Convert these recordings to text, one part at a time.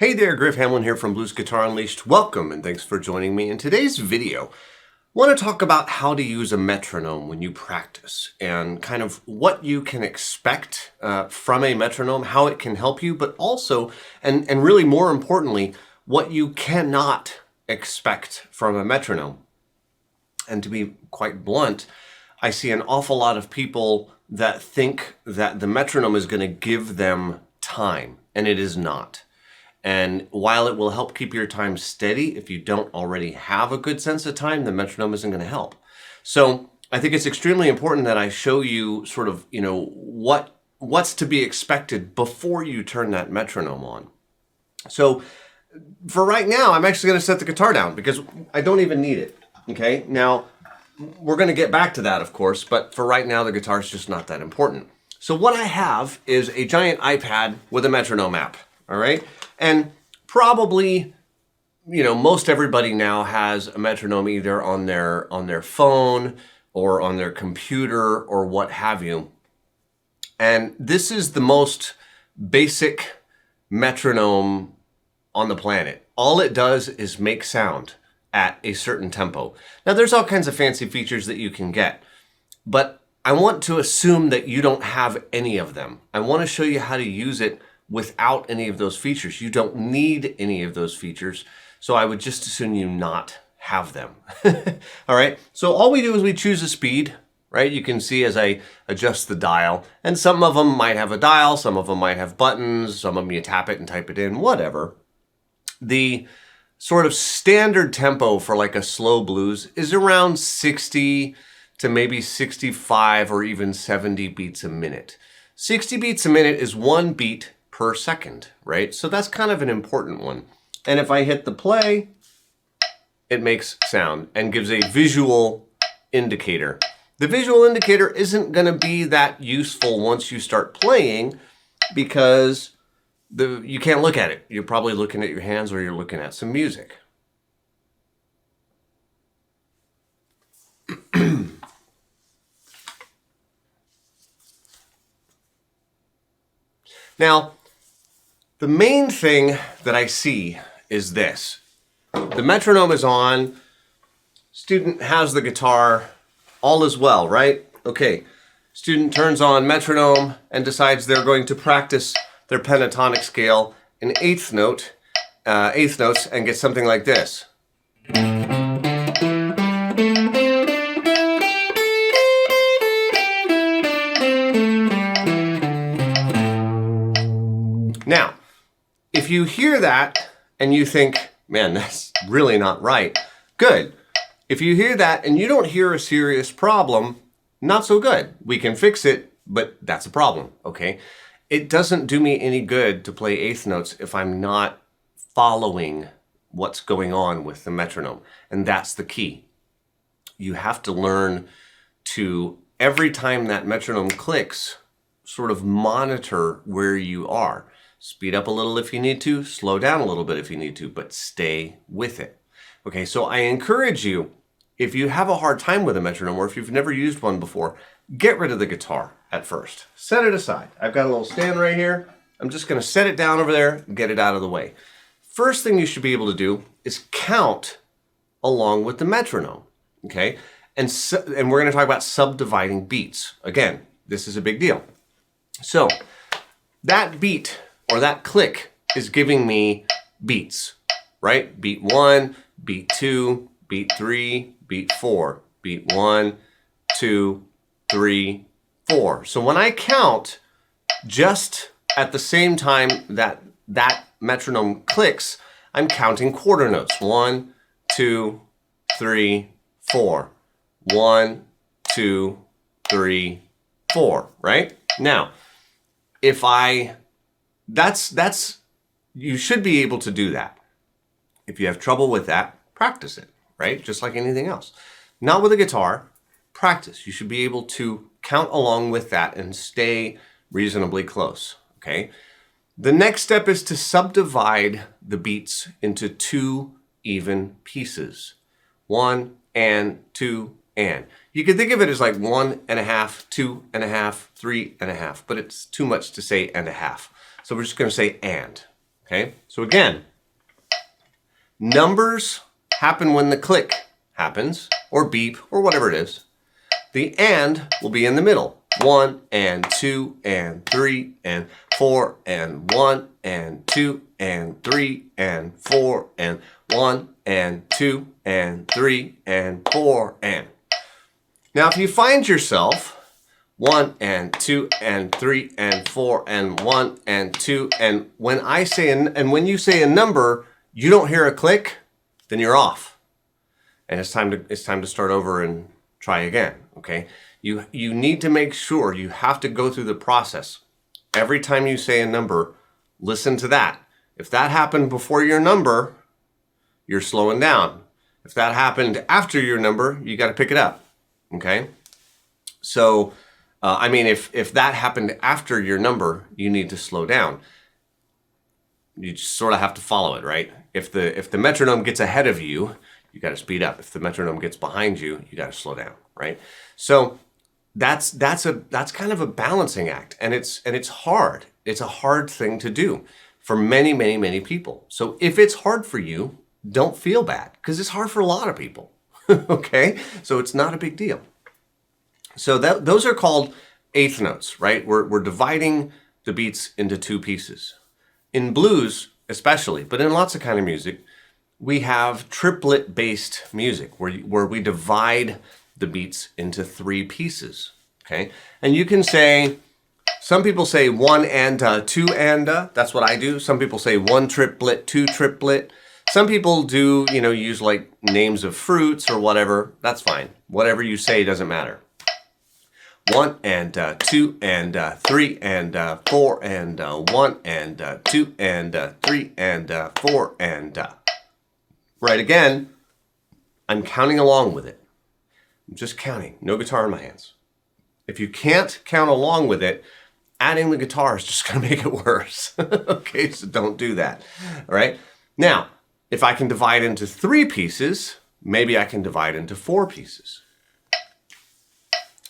Hey there, Griff Hamlin here from Blues Guitar Unleashed. Welcome and thanks for joining me. In today's video, I want to talk about how to use a metronome when you practice and kind of what you can expect from a metronome, how it can help you, but also, and really more importantly, what you cannot expect from a metronome. And to be quite blunt, I see an awful lot of people that think that the metronome is going to give them time, and it is not. And while it will help keep your time steady, if you don't already have a good sense of time, the metronome isn't going to help. So I think it's extremely important that I show you sort of, what's to be expected before you turn that metronome on. So for right now, I'm actually going to set the guitar down because I don't even need it. Okay, now we're going to get back to that, of course, but for right now, the guitar is just not that important. So what I have is a giant iPad with a metronome app. All right. And probably, most everybody now has a metronome either on their phone or on their computer or what have you. And this is the most basic metronome on the planet. All it does is make sound at a certain tempo. Now, there's all kinds of fancy features that you can get, but I want to assume that you don't have any of them. I want to show you how to use it without any of those features. You don't need any of those features, so I would just assume you not have them. All right, so all we do is we choose a speed, right? You can see as I adjust the dial, and some of them might have a dial, some of them might have buttons, some of them you tap it and type it in, whatever. The sort of standard tempo for like a slow blues is around 60 to maybe 65 or even 70 beats a minute. 60 beats a minute is 1 beat per second, right? So that's kind of an important one. And if I hit the play, it makes sound and gives a visual indicator. The visual indicator isn't going to be that useful once you start playing because you can't look at it. You're probably looking at your hands or you're looking at some music. Now, the main thing that I see is this. The metronome is on, student has the guitar, all is well, right? Okay, student turns on metronome and decides they're going to practice their pentatonic scale in eighth notes and get something like this. Now, if you hear that and you think, man, that's really not right, good. If you hear that and you don't hear a serious problem, not so good. We can fix it, but that's a problem, okay? It doesn't do me any good to play eighth notes if I'm not following what's going on with the metronome, and that's the key. You have to learn to, every time that metronome clicks, sort of monitor where you are. Speed up a little if you need to, slow down a little bit if you need to, but stay with it. Okay, so I encourage you, if you have a hard time with a metronome or if you've never used one before, get rid of the guitar at first. Set it aside. I've got a little stand right here. I'm just going to set it down over there and get it out of the way. First thing you should be able to do is count along with the metronome, okay? And we're going to talk about subdividing beats. Again, this is a big deal. So that beat or that click is giving me beats, right? Beat 1, beat 2, beat 3, beat 4, beat 1, 2, 3, 4. So when I count just at the same time that metronome clicks, I'm counting quarter notes. 1, 2, 3, 4. 1, 2, 3, 4, right? Now, if you should be able to do that. If you have trouble with that, practice it, right? Just like anything else. Not with a guitar, practice. You should be able to count along with that and stay reasonably close, okay? The next step is to subdivide the beats into 2 even pieces. 1 and 2 and. You can think of it as like 1 and a half, 2 and a half, 3 and a half, but it's too much to say and a half. So we're just going to say and. Okay, so again, numbers happen when the click happens, or beep, or whatever it is. The and will be in the middle. 1 and 2 and 3 and 4 and 1 and 2 and 3 and 4 and 1 and 2 and 3 and 4 and. Now if you find yourself 1 and 2 and 3 and 4 and 1 and 2 and when when you say a number you don't hear a click, then you're off. And it's time to start over and try again, okay? You need to make sure you have to go through the process. Every time you say a number, listen to that. If that happened before your number, you're slowing down. If that happened after your number, you got to pick it up, okay? So, if that happened after your number, you need to slow down. You just sort of have to follow it, right? If the metronome gets ahead of you, you got to speed up. If the metronome gets behind you, you got to slow down, right? So that's kind of a balancing act, and it's hard. It's a hard thing to do for many people. So if it's hard for you, don't feel bad, because it's hard for a lot of people. Okay, so it's not a big deal. So those are called eighth notes, right? We're dividing the beats into two pieces. In blues, especially, but in lots of kind of music, we have triplet-based music where we divide the beats into three pieces, okay? And you can say, some people say 1 and 2 and, that's what I do. Some people say 1 triplet, 2 triplet. Some people do, use like names of fruits or whatever. That's fine. Whatever you say doesn't matter. 1 and 2 and 3 and 4 and 1 and 2 and 3 and 4 and. Right, again, I'm counting along with it. I'm just counting, no guitar in my hands. If you can't count along with it, adding the guitar is just going to make it worse. Okay, so don't do that. All right. Now, if I can divide into three pieces, maybe I can divide into four pieces.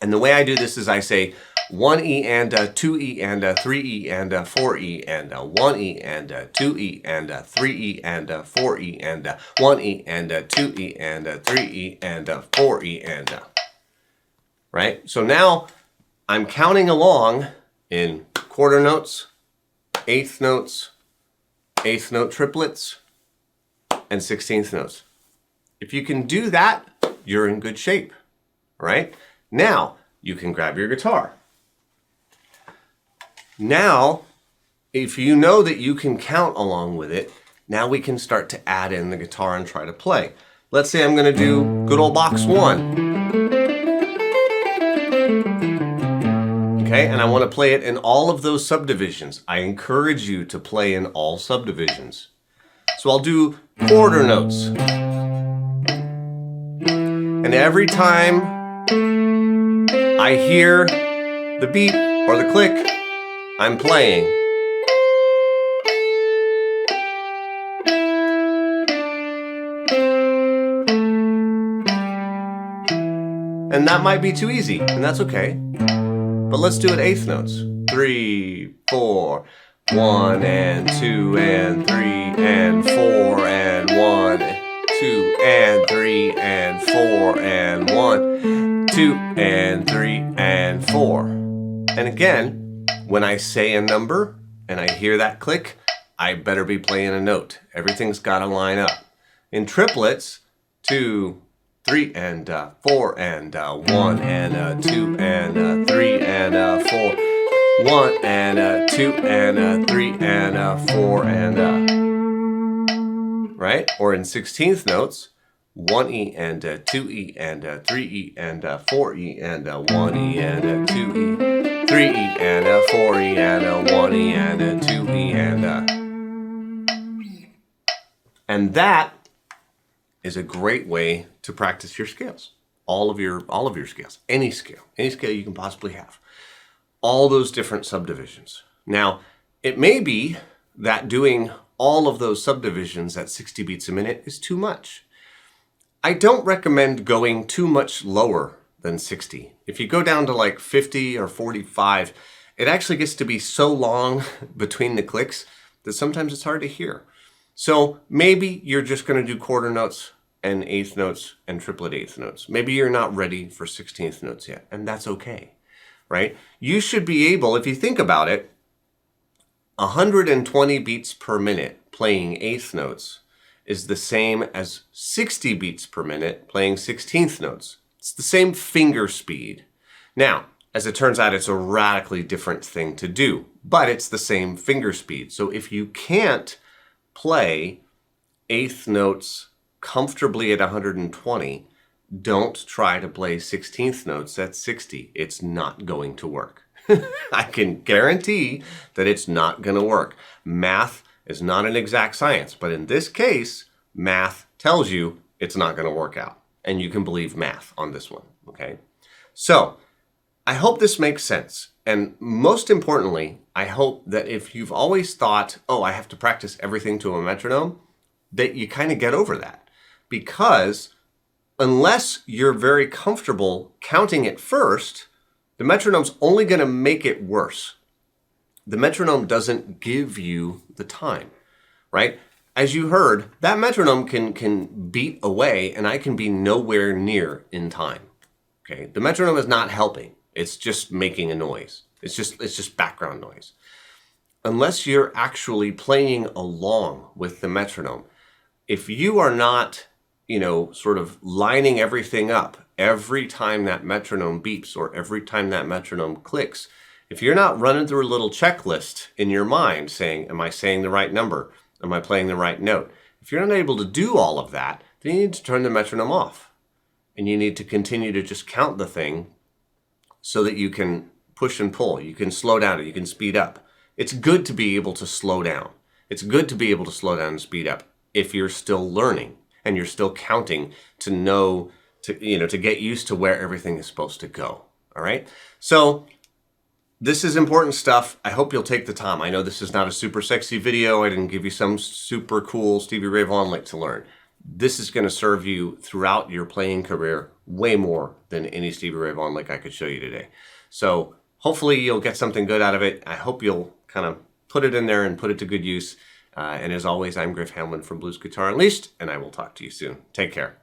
And the way I do this is I say 1E and 2E and 3E and 4E and 1E and 2E and 3E and 4E and 1E and 2E and 3E and 4E and. Right? So now I'm counting along in quarter notes, eighth note triplets, and 16th notes. If you can do that, you're in good shape. Right? Now you can grab your guitar. Now, if you know that you can count along with it, now we can start to add in the guitar and try to play. Let's say I'm going to do good old box 1. Okay, and I want to play it in all of those subdivisions. I encourage you to play in all subdivisions. So I'll do quarter notes. And every time I hear the beat or the click, I'm playing. And that might be too easy, and that's okay. But let's do it eighth notes. 3, 4, 1 and 2 and 3 and 4 and 1, 2 and 3 and 4 and 1, 2 and 3 and 4. And again, when I say a number and I hear that click, I better be playing a note. Everything's got to line up. In triplets, 2, 3 and 4 and 1 and 2 and 3 and 4, 1 and 2 and 3 and 4 and right? Or in 16th notes, 1E and 2E and 3E and 4E and 1E and 2E. 3E and 4E and 1E and 2E and that is a great way to practice your scales. All of your scales, any scale you can possibly have. All those different subdivisions. Now, it may be that doing all of those subdivisions at 60 beats a minute is too much. I don't recommend going too much lower than 60. If you go down to like 50 or 45, it actually gets to be so long between the clicks that sometimes it's hard to hear. So maybe you're just going to do quarter notes and eighth notes and triplet eighth notes. Maybe you're not ready for 16th notes yet, and that's okay, right? You should be able, if you think about it, 120 beats per minute playing eighth notes is the same as 60 beats per minute playing 16th notes. It's the same finger speed. Now, as it turns out, it's a radically different thing to do, but it's the same finger speed. So if you can't play eighth notes comfortably at 120, don't try to play 16th notes at 60. It's not going to work. I can guarantee that it's not going to work. Math is not an exact science, but in this case, math tells you it's not going to work out. And you can believe math on this one, okay? So, I hope this makes sense. And most importantly, I hope that if you've always thought, oh, I have to practice everything to a metronome, that you kind of get over that. Because unless you're very comfortable counting it first, the metronome's only going to make it worse. The metronome doesn't give you the time, right? As you heard, that metronome can beat away and I can be nowhere near in time. Okay, the metronome is not helping. It's just making a noise. It's just background noise. Unless you're actually playing along with the metronome, if you are not, sort of lining everything up every time that metronome beeps or every time that metronome clicks, if you're not running through a little checklist in your mind saying, am I saying the right number? Am I playing the right note? If you're not able to do all of that, then you need to turn the metronome off. And you need to continue to just count the thing so that you can push and pull. You can slow down, you can speed up. It's good to be able to slow down. It's good to be able to slow down and speed up if you're still learning and you're still counting to know, to get used to where everything is supposed to go. All right? So this is important stuff. I hope you'll take the time. I know this is not a super sexy video. I didn't give you some super cool Stevie Ray Vaughan lick to learn. This is going to serve you throughout your playing career way more than any Stevie Ray Vaughan lick I could show you today. So hopefully you'll get something good out of it. I hope you'll kind of put it in there and put it to good use. And as always, I'm Griff Hamlin from Blues Guitar Unleashed, and I will talk to you soon. Take care.